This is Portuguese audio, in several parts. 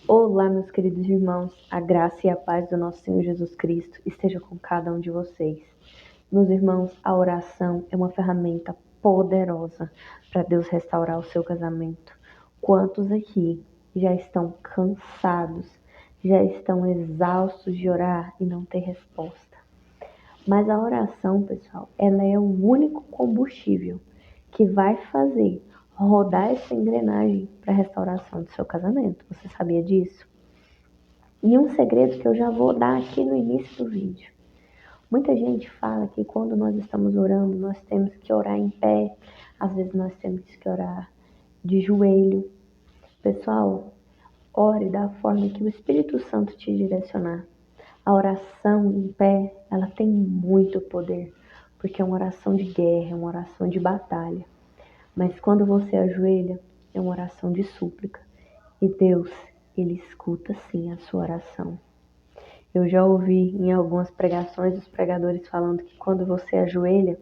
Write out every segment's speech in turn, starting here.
Olá, meus queridos irmãos, a graça e a paz do nosso Senhor Jesus Cristo esteja com cada um de vocês. Meus irmãos, a oração é uma ferramenta poderosa para Deus restaurar o seu casamento. Quantos aqui já estão cansados, já estão exaustos de orar e não ter resposta? Mas a oração, pessoal, ela é o único combustível que vai fazer rodar essa engrenagem para a restauração do seu casamento. Você sabia disso? E um segredo que eu já vou dar aqui no início do vídeo. Muita gente fala que quando nós estamos orando, nós temos que orar em pé, às vezes nós temos que orar de joelho. Pessoal, ore da forma que o Espírito Santo te direcionar. A oração em pé, ela tem muito poder, porque é uma oração de guerra, é uma oração de batalha. Mas quando você ajoelha, é uma oração de súplica. E Deus, Ele escuta sim a sua oração. Eu já ouvi em algumas pregações os pregadores falando que quando você ajoelha,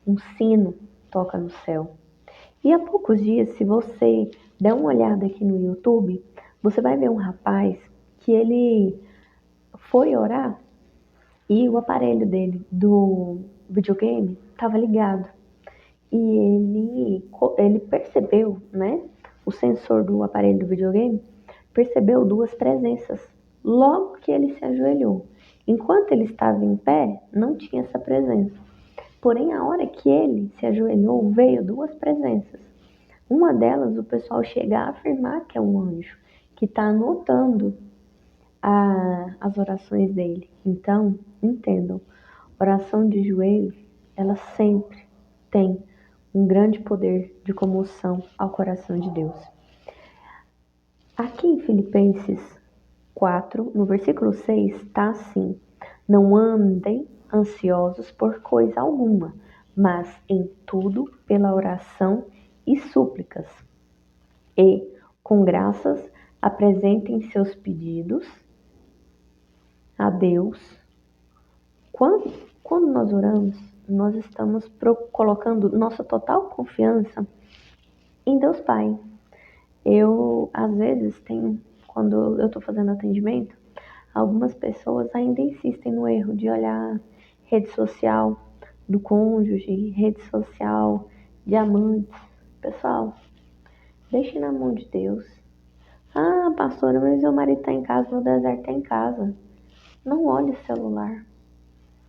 um sino toca no céu. E há poucos dias, se você der uma olhada aqui no YouTube, você vai ver um rapaz que ele foi orar e o aparelho dele do videogame estava ligado. E ele percebeu, né? O sensor do aparelho do videogame percebeu duas presenças logo que ele se ajoelhou. Enquanto ele estava em pé, não tinha essa presença. Porém, a hora que ele se ajoelhou, veio duas presenças. Uma delas, o pessoal chega a afirmar que é um anjo, que está anotando as orações dele. Então, entendam, oração de joelho, ela sempre tem um grande poder de comoção ao coração de Deus. Aqui em Filipenses 4, no versículo 6, está assim: não andem ansiosos por coisa alguma, mas em tudo pela oração e súplicas. E, com graças, apresentem seus pedidos a Deus. Quando nós oramos, nós estamos colocando nossa total confiança em Deus Pai. Eu, às vezes, quando eu estou fazendo atendimento, algumas pessoas ainda insistem no erro de olhar rede social do cônjuge, rede social de amantes. Pessoal, deixe na mão de Deus. Ah, pastora, mas meu marido está em casa, meu deserto está em casa. Não olhe o celular.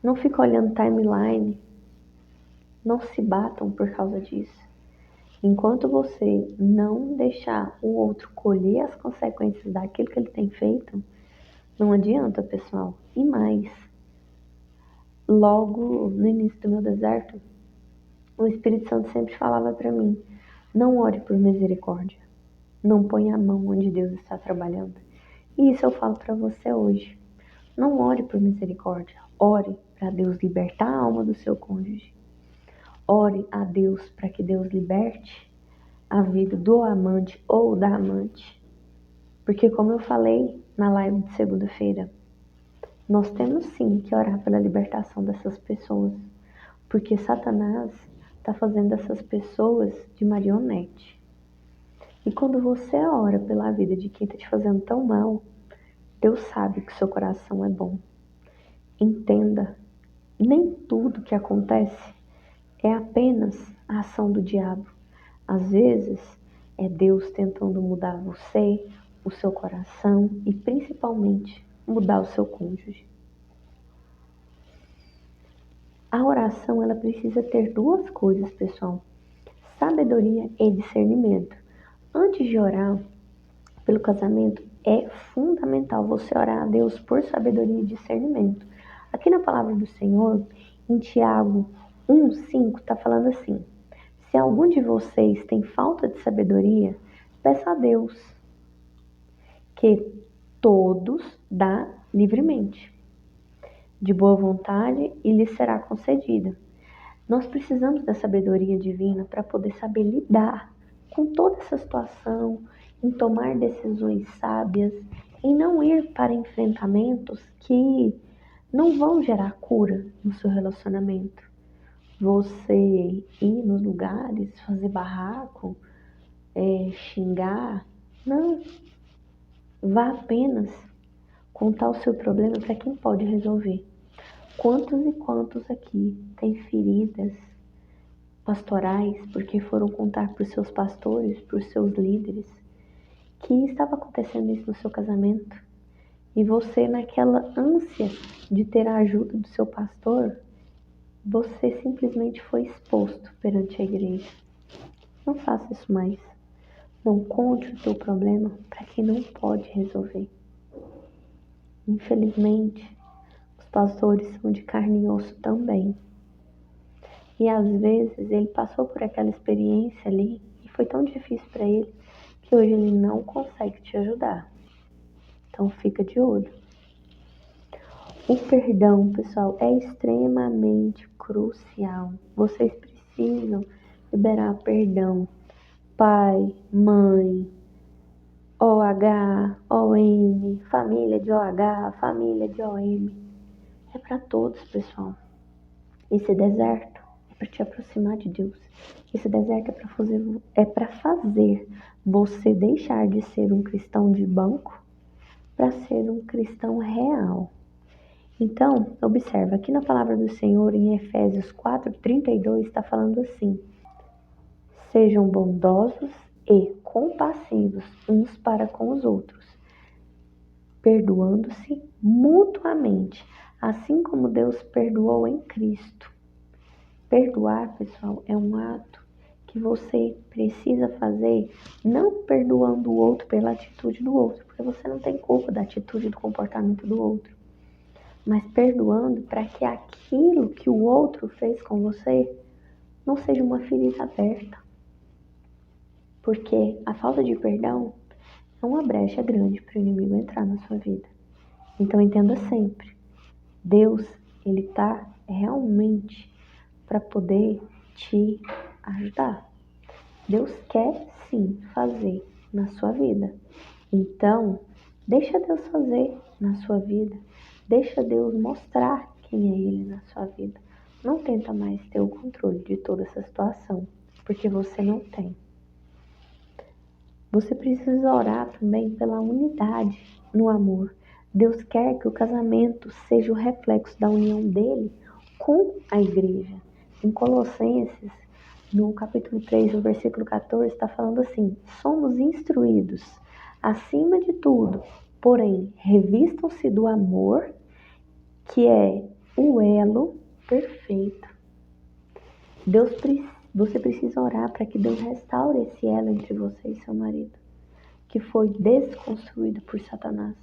Não fique olhando timeline. Não se batam por causa disso. Enquanto você não deixar o outro colher as consequências daquilo que ele tem feito, não adianta, pessoal. E mais, logo no início do meu deserto, o Espírito Santo sempre falava para mim: não ore por misericórdia. Não ponha a mão onde Deus está trabalhando. E isso eu falo para você hoje. Não ore por misericórdia. Ore para Deus libertar a alma do seu cônjuge. Ore a Deus para que Deus liberte a vida do amante ou da amante. Porque, como eu falei na live de segunda-feira, nós temos sim que orar pela libertação dessas pessoas. Porque Satanás está fazendo essas pessoas de marionete. E quando você ora pela vida de quem está te fazendo tão mal, Deus sabe que seu coração é bom. Entenda, nem tudo que acontece é apenas a ação do diabo. Às vezes, é Deus tentando mudar você, o seu coração e principalmente mudar o seu cônjuge. A oração, ela precisa ter duas coisas, pessoal: sabedoria e discernimento. Antes de orar pelo casamento, é fundamental você orar a Deus por sabedoria e discernimento. Aqui na palavra do Senhor, em Tiago 1,5, está falando assim: se algum de vocês tem falta de sabedoria, peça a Deus, que todos dá livremente, de boa vontade, e lhe será concedida. Nós precisamos da sabedoria divina para poder saber lidar com toda essa situação, em tomar decisões sábias, em não ir para enfrentamentos que não vão gerar cura no seu relacionamento. Você ir nos lugares, fazer barraco, xingar, não. Vá apenas contar o seu problema para quem pode resolver. Quantos e quantos aqui têm feridas pastorais porque foram contar para os seus pastores, para os seus líderes, que estava acontecendo isso no seu casamento? E você, naquela ânsia de ter a ajuda do seu pastor, você simplesmente foi exposto perante a igreja. Não faça isso mais. Não conte o teu problema para quem não pode resolver. Infelizmente, os pastores são de carne e osso também. E às vezes ele passou por aquela experiência ali e foi tão difícil para ele que hoje ele não consegue te ajudar. Então fica de olho. O perdão, pessoal, é extremamente crucial. Vocês precisam liberar perdão. Pai, mãe, OH, OM, família de OH, família de OM. É para todos, pessoal. Esse deserto é para te aproximar de Deus. Esse deserto é para fazer você deixar de ser um cristão de banco para ser um cristão real. Então, observa, aqui na palavra do Senhor, em Efésios 4:32, está falando assim: sejam bondosos e compassivos uns para com os outros, perdoando-se mutuamente, assim como Deus perdoou em Cristo. Perdoar, pessoal, é um ato que você precisa fazer, não perdoando o outro pela atitude do outro, porque você não tem culpa da atitude e do comportamento do outro, mas perdoando para que aquilo que o outro fez com você não seja uma ferida aberta. Porque a falta de perdão é uma brecha grande para o inimigo entrar na sua vida. Então entenda sempre, Deus, ele está realmente para poder te ajudar. Deus quer sim fazer na sua vida. Então, deixa Deus fazer na sua vida. Deixa Deus mostrar quem é Ele na sua vida. Não tenta mais ter o controle de toda essa situação, porque você não tem. Você precisa orar também pela unidade no amor. Deus quer que o casamento seja o reflexo da união dele com a igreja. Em Colossenses, no capítulo 3, no versículo 14, está falando assim: somos instruídos, acima de tudo, porém, revistam-se do amor, que é o elo perfeito. Você precisa orar para que Deus restaure esse elo entre você e seu marido, que foi desconstruído por Satanás.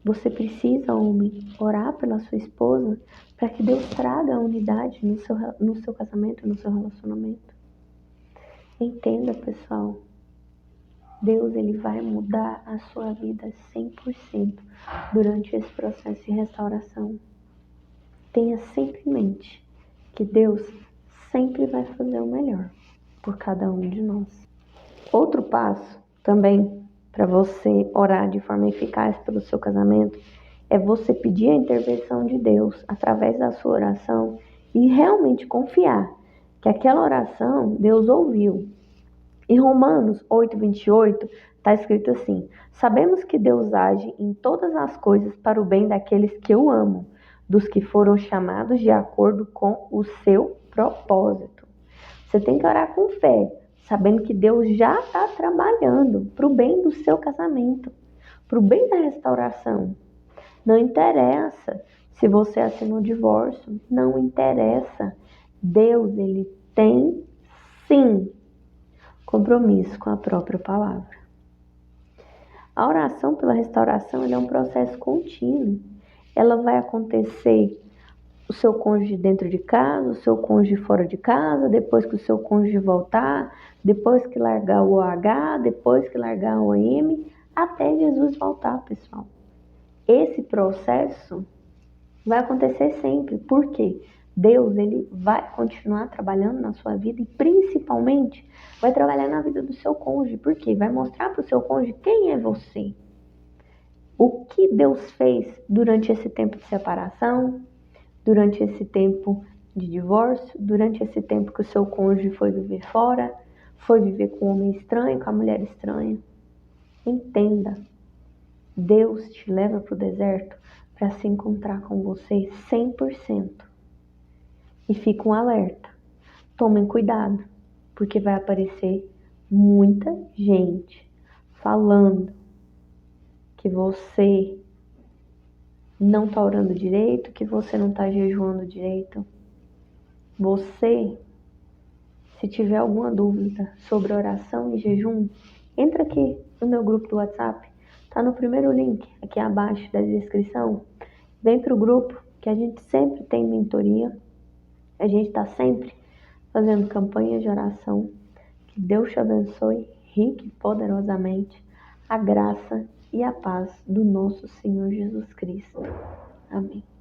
Você precisa, homem, orar pela sua esposa para que Deus traga a unidade no seu casamento, no seu relacionamento. Entenda, pessoal, Deus ele vai mudar a sua vida 100% durante esse processo de restauração. Tenha sempre em mente que Deus sempre vai fazer o melhor por cada um de nós. Outro passo também para você orar de forma eficaz pelo seu casamento é você pedir a intervenção de Deus através da sua oração e realmente confiar que aquela oração Deus ouviu. Em Romanos 8:28 está escrito assim: sabemos que Deus age em todas as coisas para o bem daqueles que o amam, dos que foram chamados de acordo com o seu propósito. Você tem que orar com fé, sabendo que Deus já está trabalhando para o bem do seu casamento, para o bem da restauração. Não interessa se você assinou o divórcio, não interessa. Deus, ele tem sim compromisso com a própria palavra. A oração pela restauração é um processo contínuo. Ela vai acontecer o seu cônjuge dentro de casa, o seu cônjuge fora de casa, depois que o seu cônjuge voltar, depois que largar o OH, depois que largar o OM, até Jesus voltar, pessoal. Esse processo vai acontecer sempre. Por quê? Deus, ele vai continuar trabalhando na sua vida e principalmente vai trabalhar na vida do seu cônjuge. Por quê? Vai mostrar para o seu cônjuge quem é você. O que Deus fez durante esse tempo de separação, durante esse tempo de divórcio, durante esse tempo que o seu cônjuge foi viver fora, foi viver com um homem estranho, com a mulher estranha. Entenda, Deus te leva para o deserto para se encontrar com você 100%. E fica um alerta. Tomem cuidado, porque vai aparecer muita gente falando que você não está orando direito, que você não está jejuando direito. Você, se tiver alguma dúvida sobre oração e jejum, entra aqui no meu grupo do WhatsApp. Tá no primeiro link aqui abaixo da descrição. Vem pro grupo que a gente sempre tem mentoria. A gente está sempre fazendo campanha de oração. Que Deus te abençoe rique e poderosamente. A graça e a paz do nosso Senhor Jesus Cristo. Amém.